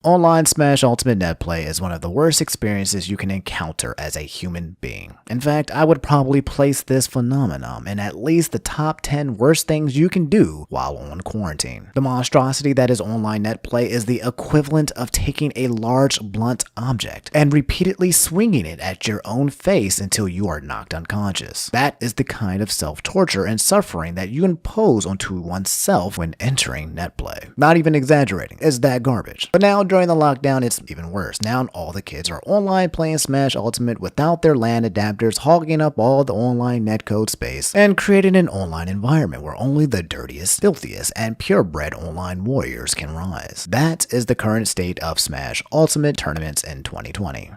Online Smash Ultimate Net Play is one of the worst experiences you can encounter as a human being. In fact, I would probably place this phenomenon in at least the top 10 worst things you can do while on quarantine. The monstrosity that is online net play is the equivalent of taking a large blunt object and repeatedly swinging it at your own face until you are knocked unconscious. That is the kind of self-torture and suffering that you impose onto oneself when entering net play. Not even exaggerating, it's that garbage. But now during the lockdown, it's even worse. Now all the kids are online playing Smash Ultimate without their LAN adapters, hogging up all the online netcode space, and creating an online environment where only the dirtiest, filthiest, and purebred online warriors can rise. That is the current state of Smash Ultimate tournaments in 2020.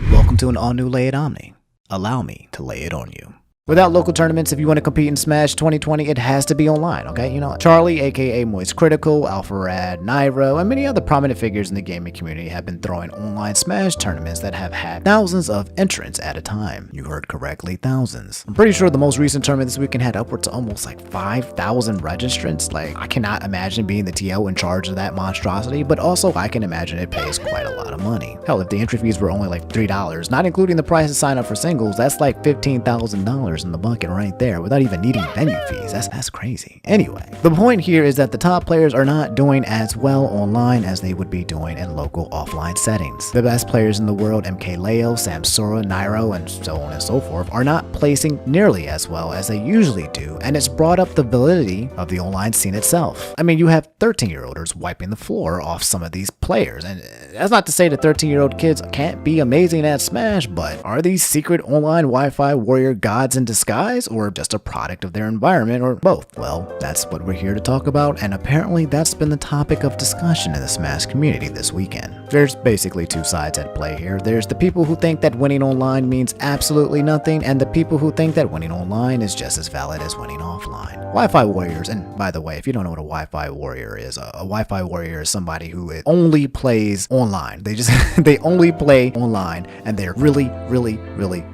Welcome to an all-new Lay It Omni. Allow me to lay it on you. Without local tournaments, if you want to compete in Smash 2020, it has to be online, okay? You know, Charlie, aka Moist Critical, Alpharad, Nairo, and many other prominent figures in the gaming community have been throwing online Smash tournaments that have had thousands of entrants at a time. You heard correctly, thousands. I'm pretty sure the most recent tournament this weekend had upwards to almost like 5,000 registrants. Like, I cannot imagine being the TO in charge of that monstrosity, but also I can imagine it pays quite a lot of money. Hell, if the entry fees were only like $3, not including the price to sign up for singles, that's like $15,000 in the bucket right there without even needing venue fees. That's crazy. Anyway, the point here is that the top players are not doing as well online as they would be doing in local offline settings. The best players in the world, MKLeo, Samsora, Nairo, and so on and so forth, are not placing nearly as well as they usually do, and it's brought up the validity of the online scene itself. I mean, you have 13-year-olders wiping the floor off some of these players, and that's not to say that 13-year-old kids can't be amazing at Smash, but are these secret online Wi-Fi warrior gods in disguise, or just a product of their environment, or both? Well, that's what we're here to talk about, and apparently that's been the topic of discussion in the Smash community this weekend. There's basically two sides at play here. There's the people who think that winning online means absolutely nothing, and the people who think that winning online is just as valid as winning offline. Wi-Fi warriors, and by the way, if you don't know what a Wi-Fi warrior is, a Wi-Fi warrior is somebody who only plays online. They only play online, and they're really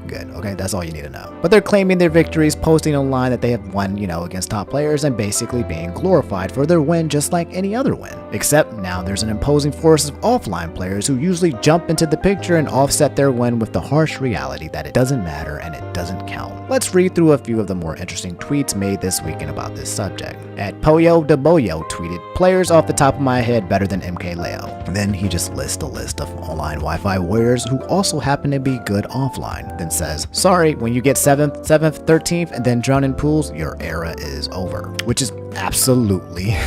good. Okay, that's all you need to know. But they're claiming their victories, posting online that they have won, against top players, and basically being glorified for their win just like any other win. Except now there's an imposing force of offline players who usually jump into the picture and offset their win with the harsh reality that it doesn't matter and it doesn't count. Let's read through a few of the more interesting tweets made this weekend about this subject. At Poyo de Boyo tweeted, "Players off the top of my head better than MKLeo." Then he just lists a list of online Wi-Fi warriors who also happen to be good offline. Then says, "Sorry, when you get 7th, 13th, and then drown in pools, your era is over." Which is absolutely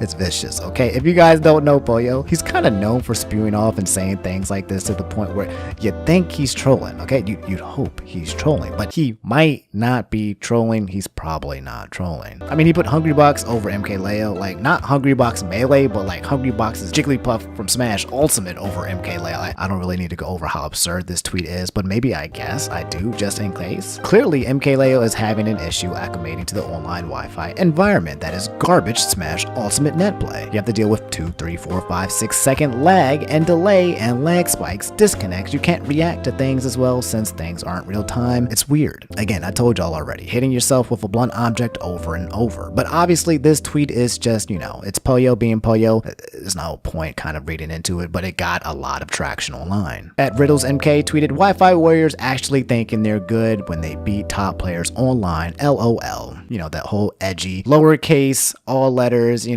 it's vicious, okay? If you guys don't know Poyo, he's kind of known for spewing off and saying things like this to the point where you think he's trolling, okay? You'd hope he's trolling, but he might not be trolling. He's probably not trolling. I mean, he put Hungrybox over MKLeo, like not Hungrybox Melee, but like Hungrybox's Jigglypuff from Smash Ultimate over MKLeo. I don't really need to go over how absurd this tweet is, but maybe I guess I do just in case. Clearly, MKLeo is having an issue acclimating to the online Wi-Fi environment that is garbage Smash Ultimate net play. You have to deal with 2, 3, 4, 5, 6 second lag and delay and lag spikes, disconnects. You can't react to things as well since things aren't real time. It's weird. Again, I told y'all already, hitting yourself with a blunt object over and over. But obviously this tweet is just, it's Poyo being Poyo. There's no point kind of reading into it, but it got a lot of traction online. At Riddles MK tweeted, "Wi-Fi warriors actually thinking they're good when they beat top players online, LOL." That whole edgy, lowercase, all letters,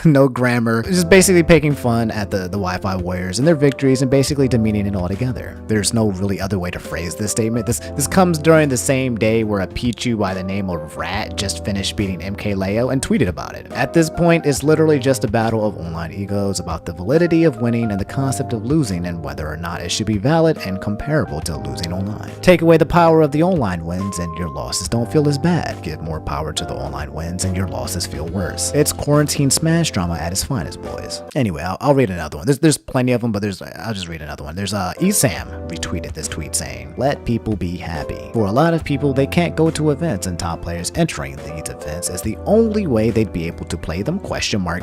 no grammar. Just basically picking fun at the Wi-Fi warriors and their victories and basically demeaning it altogether. There's no really other way to phrase this statement. This comes during the same day where a Pichu by the name of Rat just finished beating MKLeo and tweeted about it. At this point, it's literally just a battle of online egos about the validity of winning and the concept of losing and whether or not it should be valid and comparable to losing online. Take away the power of the online wins and your losses don't feel as bad. Give more power to the online wins and your losses feel worse. It's quarantine Smash drama at its finest, boys. Anyway, I'll read another one. There's plenty of them, but I'll just read another one. There's Esam retweeted this tweet saying, "Let people be happy. For a lot of people, they can't go to events, and top players entering these events is the only way they'd be able to play them, question mark.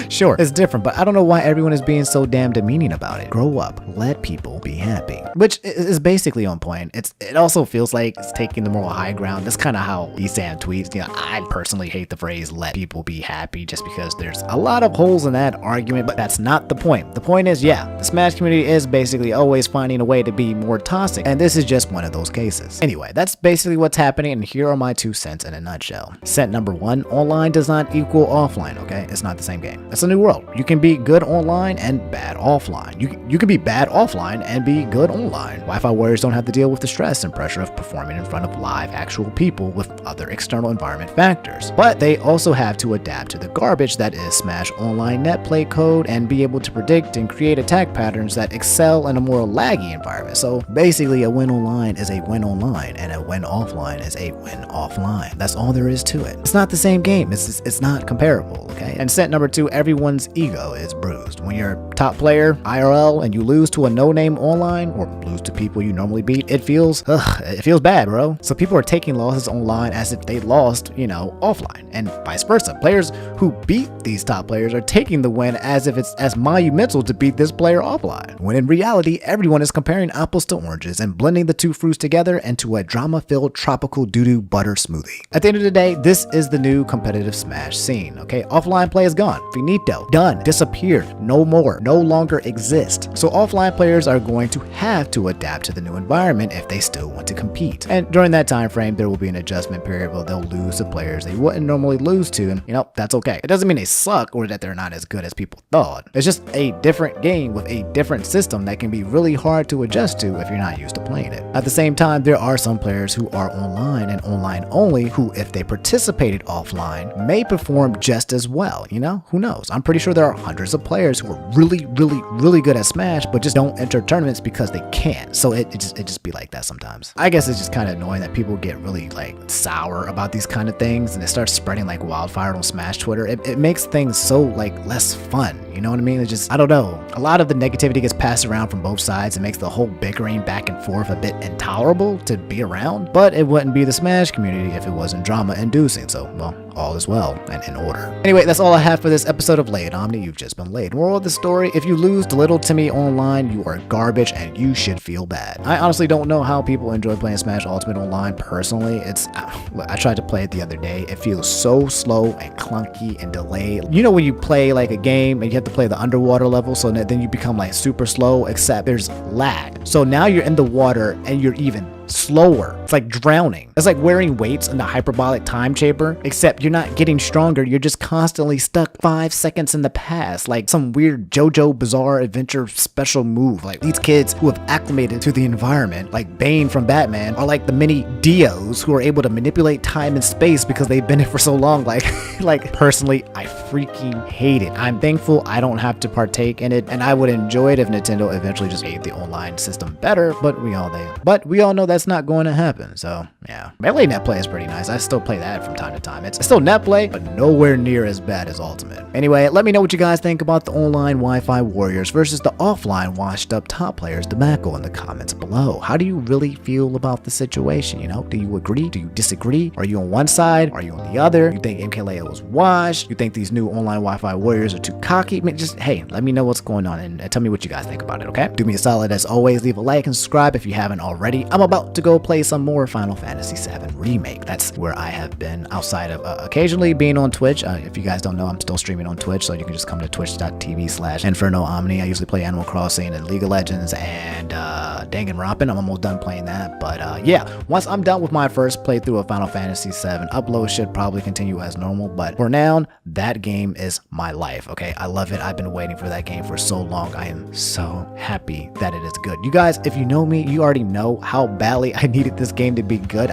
Sure, it's different, but I don't know why everyone is being so damn demeaning about it. Grow up. Let people won't be happy. Which is basically on point. It also feels like it's taking the moral high ground. That's kind of how Esam tweets. You know, I personally hate the phrase "let people be happy" just because there's a lot of holes in that argument, but that's not the point. The point is, yeah, the Smash community is basically always finding a way to be more toxic, and this is just one of those cases. Anyway, that's basically what's happening, and here are my 2 cents in a nutshell. Cent number 1, online does not equal offline, okay? It's not the same game. It's a new world. You can be good online and bad offline. You can be bad offline and be good online. Wi-Fi warriors don't have to deal with the stress and pressure of performing in front of live actual people with other external environment factors. But they also have to adapt to the garbage that is Smash Online net play code and be able to predict and create attack patterns that excel in a more laggy environment. So basically, a win online is a win online, and a win offline is a win offline. That's all there is to it. It's not the same game. It's not comparable, okay? And cent number 2, everyone's ego is bruised. When you're a top player, IRL, and you lose to a no-name online, or lose to people you normally beat, it feels bad, bro. So people are taking losses online as if they lost, offline, and vice versa. Players who beat these top players are taking the win as if it's as monumental to beat this player offline, when in reality, everyone is comparing apples to oranges and blending the 2 fruits together into a drama-filled tropical doo-doo butter smoothie. At the end of the day, this is the new competitive Smash scene, okay? Offline play is gone. Finito. Done. Disappeared. No more. No longer exist. So offline players are going to have to adapt to the new environment if they still want to compete. And during that time frame, there will be an adjustment period where they'll lose to players they wouldn't normally lose to, and that's okay. It doesn't mean they suck or that they're not as good as people thought. It's just a different game with a different system that can be really hard to adjust to if you're not used to playing it. At the same time, there are some players who are online and online only who, if they participated offline, may perform just as well, Who knows? I'm pretty sure there are hundreds of players who are really, really, really good at Smash, but just don't enter tournaments because they can't. So it just be like that sometimes. I guess it's just kind of annoying that people get really sour about these kind of things and it starts spreading like wildfire on Smash Twitter. It makes things so less fun. You know what I mean? It's just, I don't know. A lot of the negativity gets passed around from both sides. It makes the whole bickering back and forth a bit intolerable to be around, but it wouldn't be the Smash community if it wasn't drama inducing. So, well, all is well and in order. Anyway, that's all I have for this episode of Lay It Omni. You've just been laid. Moral of the story, if you lose to little Timmy online, you are garbage and you should feel bad. I honestly don't know how people enjoy playing Smash Ultimate online personally. I tried to play it the other day. It feels so slow and clunky and delayed. When you play like a game and you have to play the underwater level, so then you become super slow, except there's lag. So now you're in the water and you're even slower. It's like drowning. It's like wearing weights in the hyperbolic time chamber, except you're not getting stronger. You're just constantly stuck 5 seconds in the past, like some weird JoJo Bizarre Adventure special move. Like these kids who have acclimated to the environment, like Bane from Batman, are like the mini Dios who are able to manipulate time and space because they've been it for so long. Like personally, I freaking hate it. I'm thankful I don't have to partake in it, and I would enjoy it if Nintendo eventually just made the online system better, but we all know that's not going to happen. So yeah, Melee net play is pretty nice. I still play that from time to time. It's still net play, but nowhere near as bad as Ultimate. Anyway, let me know what you guys think about the online Wi-Fi warriors versus the offline washed up top players debacle in the comments below. How do you really feel about the situation? Do you agree? Do you disagree? Are you on one side? Are you on the other? You think MKLeo was washed? You think these new online Wi-Fi warriors are too cocky? Hey, let me know what's going on and tell me what you guys think about it, okay? Do me a solid as always, leave a like and subscribe if you haven't already. I'm about to go play some more Final Fantasy VII Remake. That's where I have been outside of occasionally being on Twitch. If you guys don't know, I'm still streaming on Twitch, so you can just come to twitch.tv/InfernoOmni. I usually play Animal Crossing and League of Legends and Danganronpa. I'm almost done playing that, but yeah, once I'm done with my first playthrough of Final Fantasy VII, upload should probably continue as normal, but for now, that game is my life, okay? I love it. I've been waiting for that game for so long. I am so happy that it is good. You guys, if you know me, you already know how badly I needed this game to be good.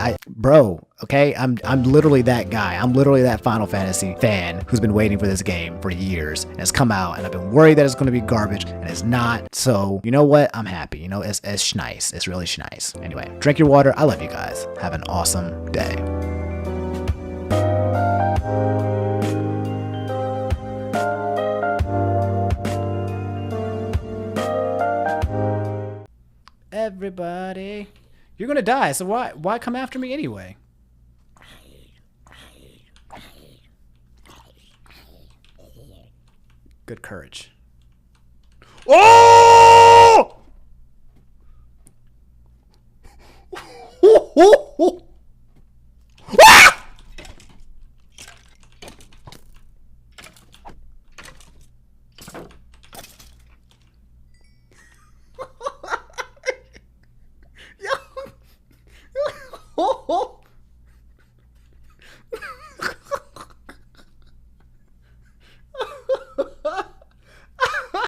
Okay, I'm literally that guy. I'm literally that Final Fantasy fan who's been waiting for this game for years, and it's come out, and I've been worried that it's going to be garbage, and it's not. So you know what? I'm happy. It's schnice. It's really schnice. Anyway, drink your water. I love you guys. Have an awesome day. Everybody, you're gonna die. So why come after me anyway? Good courage. Oh!